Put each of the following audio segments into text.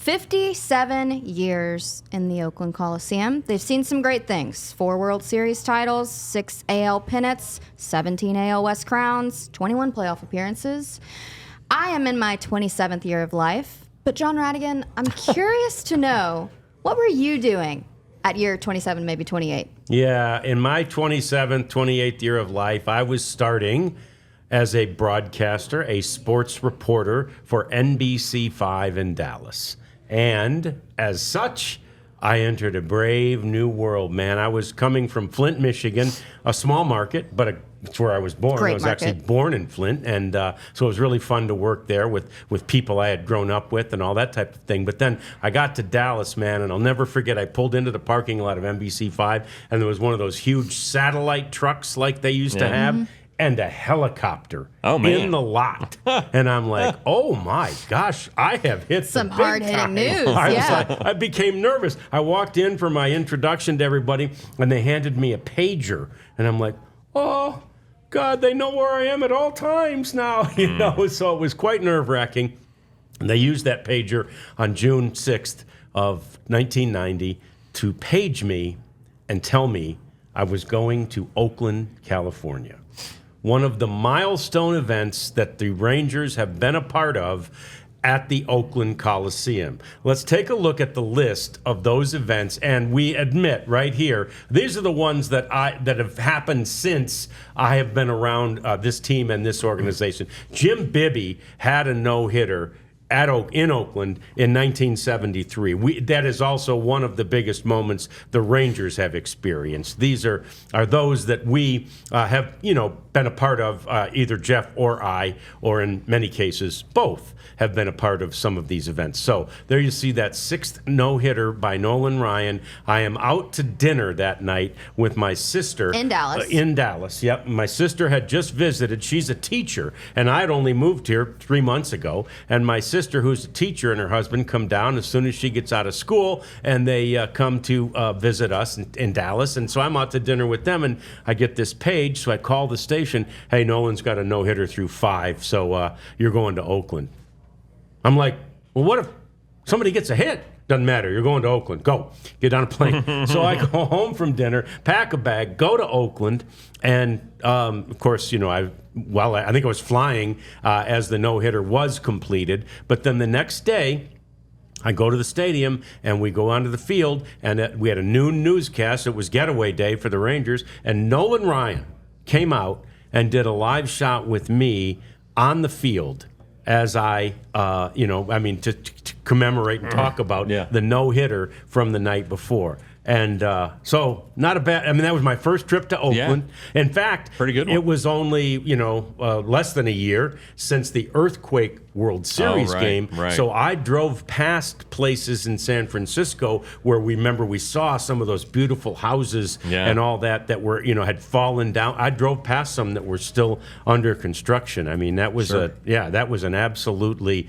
57 years in the Oakland Coliseum. They've seen some great things. 4 World Series titles, 6 AL pennants, 17 AL West crowns, 21 playoff appearances. I am in my 27th year of life. But John Radigan, I'm curious to know, what were you doing at year 27, maybe 28? Yeah, in my 27th, 28th year of life, I was starting as a broadcaster, a sports reporter for NBC5 in Dallas. And as such, I entered a brave new world, man. I was coming from Flint, Michigan, a small market, but it's where I was born. Great I was market. actually born in Flint, and so it was really fun to work there with people I had grown up with and all that type of thing. But then I got to Dallas, man, and I'll never forget, I pulled into the parking lot of NBC5, and there was one of those huge satellite trucks like they used to have, and a helicopter in the lot. And I'm like, oh my gosh, I have hit some the big hard-hitting time. news. I became nervous. I walked in for my introduction to everybody, and they handed me a pager. And I'm like, oh, God, they know where I am at all times now. You know, so it was quite nerve-wracking. And they used that pager on June 6th of 1990 to page me and tell me I was going to Oakland, California. One of the milestone events that the Rangers have been a part of at the Oakland Coliseum. Let's take a look at the list of those events, and we admit right here, these are the ones that have happened since I have been around this team and this organization. Jim Bibby had a no-hitter in Oakland in 1973. That is also one of the biggest moments the Rangers have experienced. These are those that we have, been a part of, either Jeff or I, or in many cases, both have been a part of some of these events. So there you see that 6th no-hitter by Nolan Ryan. I am out to dinner that night with my sister. In Dallas. In Dallas, yep. My sister had just visited. She's a teacher, and I had only moved here 3 months ago. And my sister, who's a teacher, and her husband come down as soon as she gets out of school, and they come to visit us in Dallas. And so I'm out to dinner with them, and I get this page, so I call the station. Hey, Nolan's got a no-hitter through 5, so you're going to Oakland. I'm like, well, what if somebody gets a hit? Doesn't matter. You're going to Oakland. Go. Get on a plane. So I go home from dinner, pack a bag, go to Oakland, and, of course, I think I was flying as the no-hitter was completed. But then the next day, I go to the stadium, and we go onto the field, and we had a noon newscast. It was getaway day for the Rangers, and Nolan Ryan came out and did a live shot with me on the field as I, to commemorate and talk about the no-hitter from the night before. And so not a bad, that was my first trip to Oakland. Yeah. In fact, pretty good one. It was only, less than a year since the Earthquake World Series game. Right. So I drove past places in San Francisco where we saw some of those beautiful houses and all that were, had fallen down. I drove past some that were still under construction. That was that was an absolutely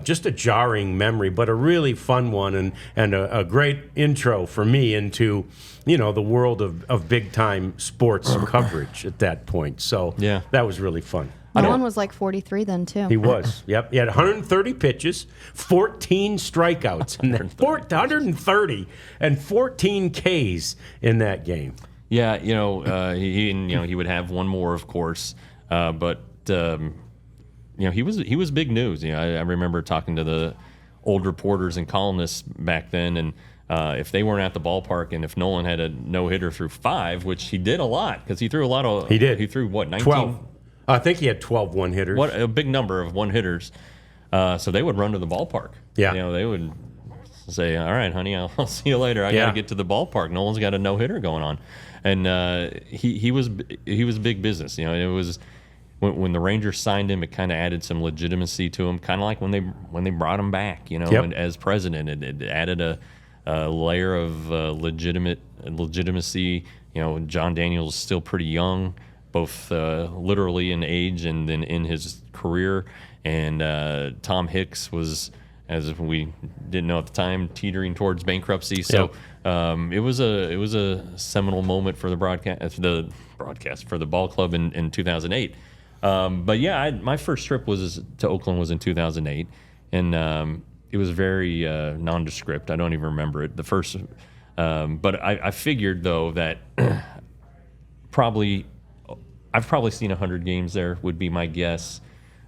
just a jarring memory, but a really fun one and a great intro for me into the world of big time sports coverage at that point. So that was really fun. Nolan was like 43 then, too. He was, yep. He had 130 pitches, 14 strikeouts, and then 130 and 14 Ks in that game. Yeah, he would have one more, of course, but he was big news. I remember talking to the old reporters and columnists back then, and if they weren't at the ballpark, and if Nolan had a no-hitter through 5, which he did a lot, because he threw a lot of. He did. He threw what, 19? 12. I think he had 12 one-hitters. What a big number of one-hitters. So they would run to the ballpark. Yeah. They would say, all right, honey, I'll see you later. I got to get to the ballpark. Nolan's got a no-hitter going on. And he was big business. It was when the Rangers signed him, it kind of added some legitimacy to him, kind of like when they brought him back, and as president. It added a layer of legitimacy. John Daniels is still pretty young, both literally in age and then in his career. And Tom Hicks was, as we didn't know at the time, teetering towards bankruptcy. So it was a seminal moment for the broadcast for the ball club in 2008. But my first trip to Oakland was in 2008, and very nondescript. I don't even remember it. The first, but I figured though that I've probably seen 100 games there would be my guess.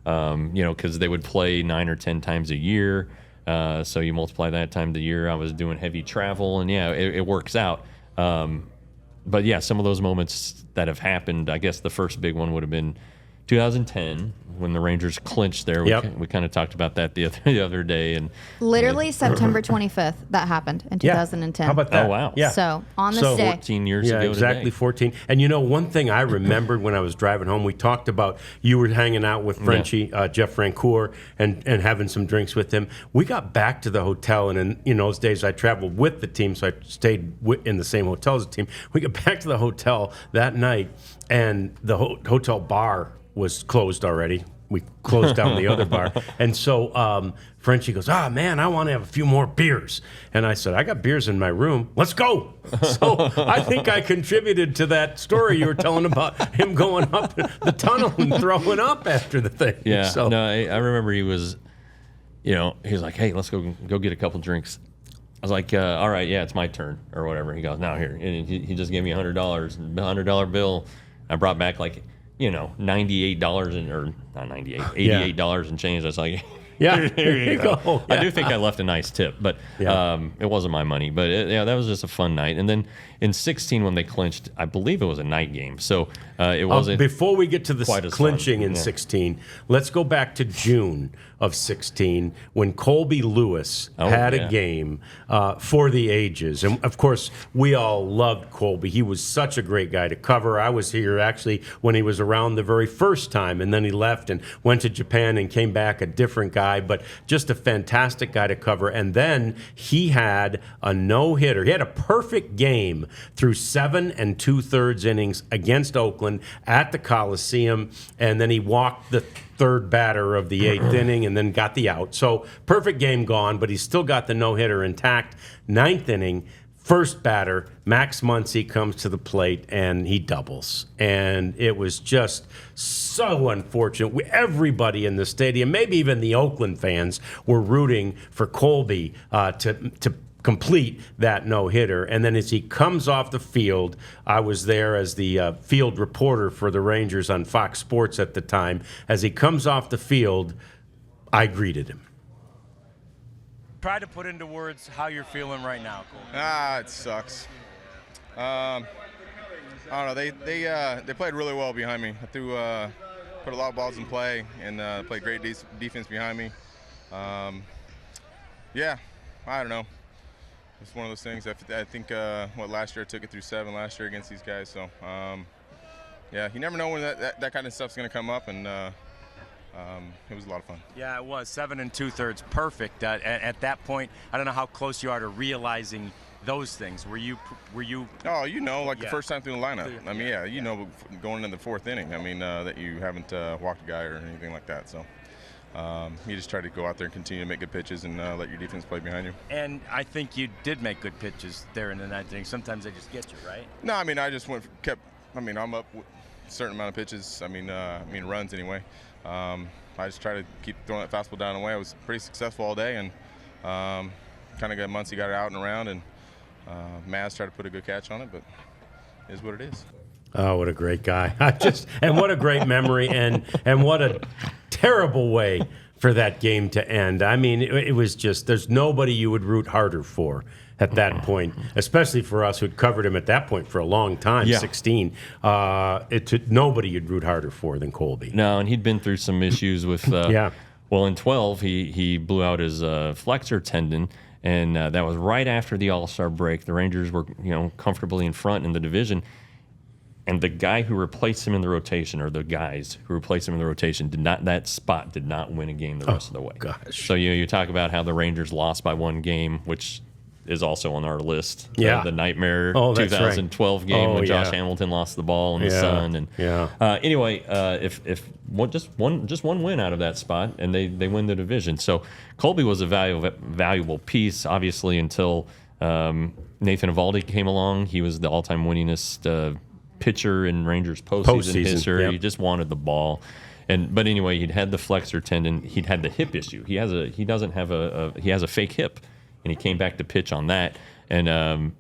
Because they would play 9 or 10 times a year. So you multiply that time the year. I was doing heavy travel, and it works out. But yeah, some of those moments that have happened, I guess the first big one would have been 2010 when the Rangers clinched there. We kind of talked about that the other day. And literally September 25th, that happened in 2010. How about that? Oh, wow. Yeah. So on this day. 14 years ago exactly today. 14. And one thing I remembered when I was driving home, we talked about you were hanging out with Frenchie, Jeff Francoeur, and having some drinks with him. We got back to the hotel, and in those days I traveled with the team, so I stayed in the same hotel as the team. We got back to the hotel that night, and the hotel bar was closed already. We closed down the other bar. And so Frenchie goes, man, I want to have a few more beers. And I said, I got beers in my room. Let's go. So I think I contributed to that story you were telling about him going up the tunnel and throwing up after the thing. Yeah. So, No, I remember he was, he was like, hey, let's go get a couple drinks. I was like, all right, yeah, it's my turn or whatever. He goes, now here. And he just gave me $100 bill. I brought back $98 or not 98, $88 and change. I was like, yeah, here you go. Yeah. I do think I left a nice tip, but it wasn't my money. But that was just a fun night. And then in 16, when they clinched, I believe it was a night game. So it wasn't. Before we get to the quite as clinching fun. in 16, let's go back to June of 16 when Colby Lewis had a game for the ages. And, of course, we all loved Colby. He was such a great guy to cover. I was here, actually, when he was around the very first time, and then he left and went to Japan and came back a different guy, but just a fantastic guy to cover. And then he had a no-hitter. He had a perfect game through 7 2/3 innings against Oakland at the Coliseum, and then he walked the third batter of the 8th inning and then got the out. So perfect game gone, but he's still got the no-hitter intact. 9th inning, first batter, Max Muncy comes to the plate, and he doubles. And it was just so unfortunate. Everybody in the stadium, maybe even the Oakland fans, were rooting for Colby to complete that no-hitter. And then as he comes off the field, I was there as the field reporter for the Rangers on Fox Sports at the time. As he comes off the field, I greeted him. Try to put into words how you're feeling right now, Cole. It sucks. I don't know. They played really well behind me. I put a lot of balls in play and played great defense behind me. I don't know. It's one of those things. I think last year I took it through 7 last year against these guys. So you never know when that kind of stuff's going to come up, and it was a lot of fun. Yeah, it was 7 2/3, perfect. At that point, I don't know how close you are to realizing those things. Were you? Oh, the first time through the lineup. I mean, going into the 4th inning. I mean, that you haven't walked a guy or anything like that. So. You just try to go out there and continue to make good pitches and let your defense play behind you. And I think you did make good pitches there in the 9th inning. Sometimes they just get you, right? No, I mean, I just I'm up with a certain amount of pitches. Runs anyway. I just try to keep throwing that fastball down the way. I was pretty successful all day, and kind of got Muncy got it out and around, and Maz tried to put a good catch on it, but it is what it is. Oh, what a great guy. And what a great memory, and what a terrible way for that game to end. I mean, it was just, there's nobody you would root harder for at that point, especially for us who'd covered him at that point for a long time, 16. Nobody you'd root harder for than Colby. No, and he'd been through some issues with, well, in 12, he blew out his flexor tendon, and that was right after the All-Star break. The Rangers were, comfortably in front in the division. And the guy who replaced him in the rotation, or the guys who replaced him in the rotation, did not win a game the rest of the way. Gosh. So you talk about how the Rangers lost by 1 game, which is also on our list. Yeah. The nightmare 2012 right. game when Josh Hamilton lost the ball in the sun. And anyway, if just one win out of that spot, and they win the division. So Colby was a valuable piece, obviously, until Nathan Eovaldi came along. He was the all-time winningest pitcher in Rangers postseason history. Yep. He just wanted the ball. But anyway, he'd had the flexor tendon. He'd had the hip issue. He has a fake hip, and he came back to pitch on that. And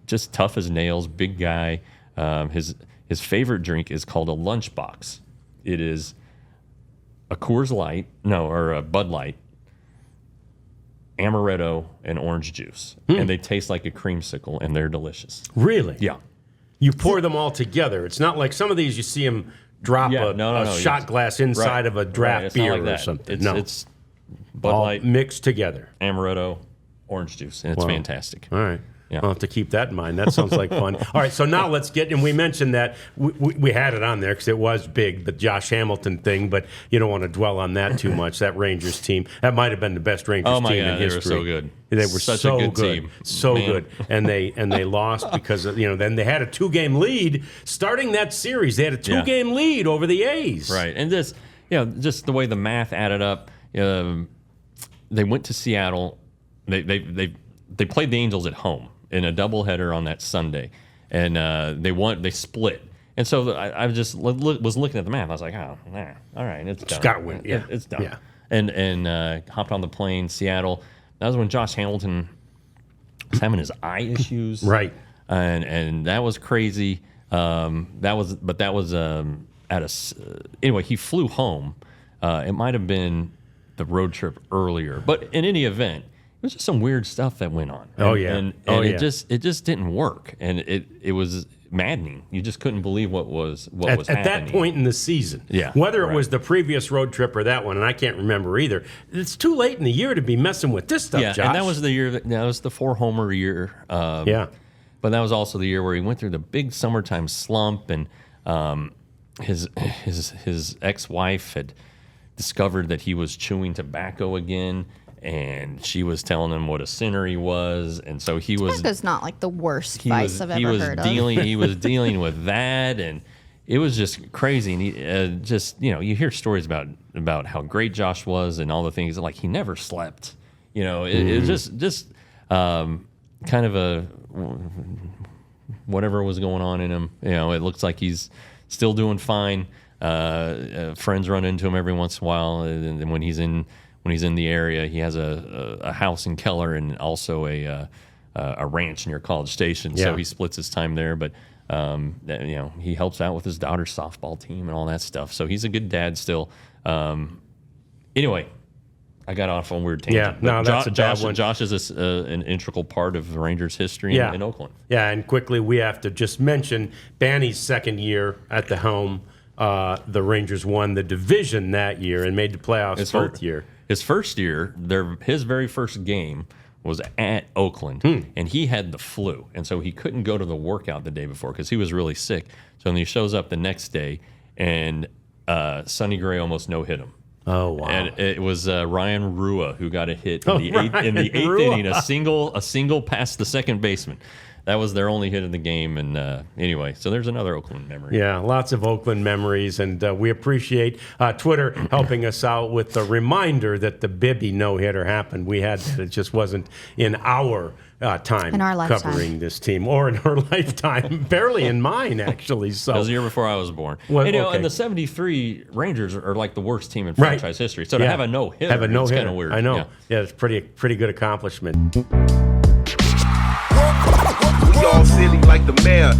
just tough as nails, big guy. His favorite drink is called a lunchbox. It is a Coors Light, or a Bud Light, amaretto, and orange juice. And they taste like a creamsicle, and they're delicious. Really? Yeah. You pour them all together. It's not like some of these you see them drop a shot glass inside of a draft beer or something. It's Bud all Light mixed together. Amaretto, orange juice, and it's fantastic. All right. Yeah. I'll have to keep that in mind. That sounds like fun. All right, so now let's get, and we mentioned that we had it on there because it was big, the Josh Hamilton thing, but you don't want to dwell on that too much. That Rangers team, that might have been the best Rangers team in history. They were so good. They were Such so a good good, team. so Man. good, and they lost because then they had a 2-game lead starting that series. They had a 2-game lead over the A's. Right, and just the way the math added up. They went to Seattle. They played the Angels at home in a doubleheader on that Sunday, and they won. They split, and so I just was looking at the math. I was like, all right, it's done. Just got to win. Yeah, it's done. Yeah. And hopped on the plane, Seattle. That was when Josh Hamilton was having his eye issues, right? And that was crazy. That was anyway. He flew home. It might have been the road trip earlier, but in any event. It was just some weird stuff that went on. And it just didn't work, and it was maddening. You just couldn't believe what was happening at that point in the season. Yeah, whether it was the previous road trip or that one, and I can't remember either. It's too late in the year to be messing with this stuff, Josh. And that was the year that was the 4-homer year. But that was also the year where he went through the big summertime slump, and his ex-wife had discovered that he was chewing tobacco again. And she was telling him what a sinner he was, and so he was. Tobacco's not like the worst vice I've ever heard of. He was dealing with that, and it was just crazy. And he you hear stories about how great Josh was and all the things. Like he never slept. It was just kind of a whatever was going on in him. It looks like he's still doing fine. Friends run into him every once in a while, and when he's in the area, he has a house in Keller and also a ranch near College Station. So he splits his time there. But he helps out with his daughter's softball team and all that stuff. So he's a good dad still. Anyway, I got off on a weird tangent. Yeah, no, that's a bad one. Josh is an integral part of Rangers history in Oakland. Yeah, and quickly we have to just mention Banny's second year at the helm. The Rangers won the division that year and made the playoffs both year. His first year, his very first game was at Oakland, and he had the flu, and so he couldn't go to the workout the day before because he was really sick. So when he shows up the next day, and Sonny Gray almost no-hit him. Oh wow! And it was Ryan Rua who got a hit in the eighth inning, a single past the second baseman. That was their only hit of the game, and anyway, so there's another Oakland memory. Yeah, lots of Oakland memories, and we appreciate Twitter helping us out with the reminder that the Bibby no-hitter happened. We had that; it just wasn't in our time in our lifetime. Covering this team, or in our lifetime, barely in mine actually. So that was the year before I was born. Well, and the '73 Rangers are like the worst team in franchise history. So to have a no-hitter, it's kind of weird. I know. Yeah, it's pretty good accomplishment. We all silly like the mayor.